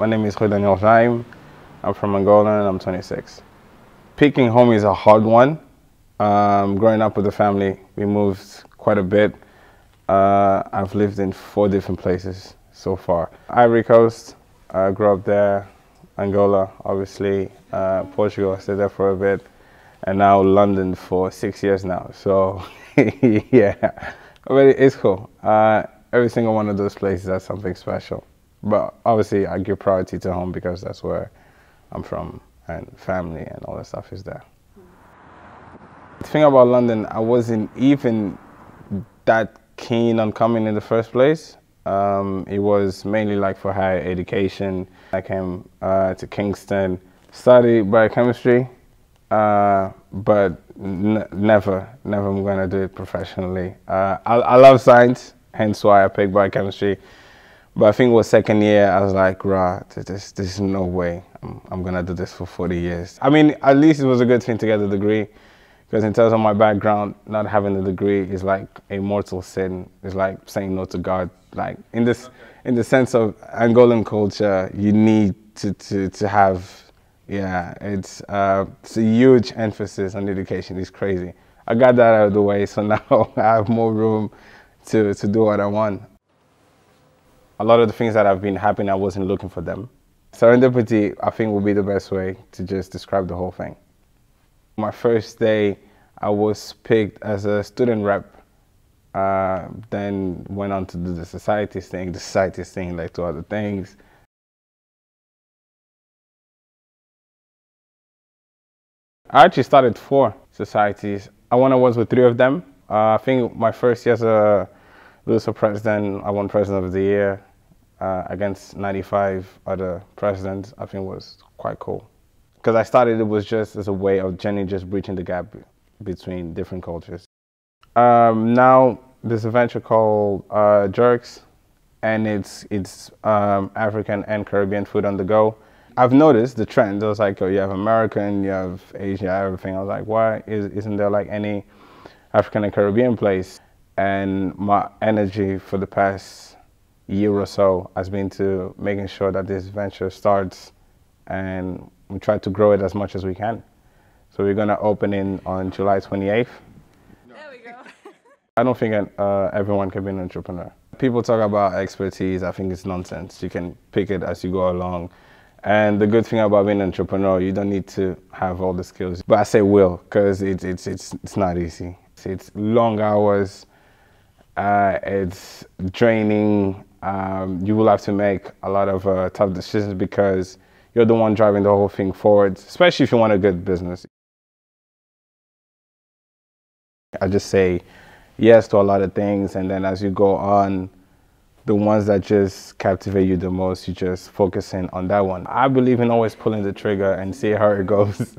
My name is Rui Daniel Jaime. I'm from Angola and I'm 26. Picking home is a hard one. Growing up with the family, we moved quite a bit. I've lived in 4 different places so far. Ivory Coast, grew up there. Angola, obviously. Portugal, I stayed there for a bit. And now London for 6 years now. So, yeah, but it's cool. Every single one of those places has something special. But obviously, I give priority to home because that's where I'm from and family and all that stuff is there. The thing about London, I wasn't even that keen on coming in the first place. It was mainly like for higher education. I came to Kingston, studied biochemistry, but never I'm going to do it professionally. I love science, hence why I picked biochemistry. But I think it was second year, I was like, rah, this is no way. I'm going to do this for 40 years. I mean, at least it was a good thing to get a degree. Because in terms of my background, not having a degree is like a mortal sin. It's like saying no to God. Like in the sense of Angolan culture, you need to have, yeah, it's a huge emphasis on education. It's crazy. I got that out of the way, so now I have more room to do what I want. A lot of the things that have been happening, I wasn't looking for them. Serendipity, I think, would be the best way to just describe the whole thing. My first day, I was picked as a student rep, then went on to do the societies thing. The societies thing led to other things. I actually started 4 societies. I won awards with 3 of them. I think my first year as a Luso president, I won President of the Year against 95 other presidents. I think was quite cool. Because I started, it was just as a way of genuinely just bridging the gap between different cultures. Now there's a venture called Jerks, and it's African and Caribbean food on the go. I've noticed the trend. I was like, oh, you have American, you have Asia, everything. I was like, why isn't there like any African and Caribbean place? And my energy for the past year or so has been to making sure that this venture starts, and we try to grow it as much as we can. So we're going to open on July 28th. There we go. I don't think everyone can be an entrepreneur. People talk about expertise. I think it's nonsense. You can pick it as you go along. And the good thing about being an entrepreneur, you don't need to have all the skills. But I say will, because it's not easy. It's long hours. It's draining. You will have to make a lot of tough decisions because you're the one driving the whole thing forward, especially if you want a good business. I just say yes to a lot of things, and then as you go on, the ones that just captivate you the most, you just focus in on that one. I believe in always pulling the trigger and see how it goes.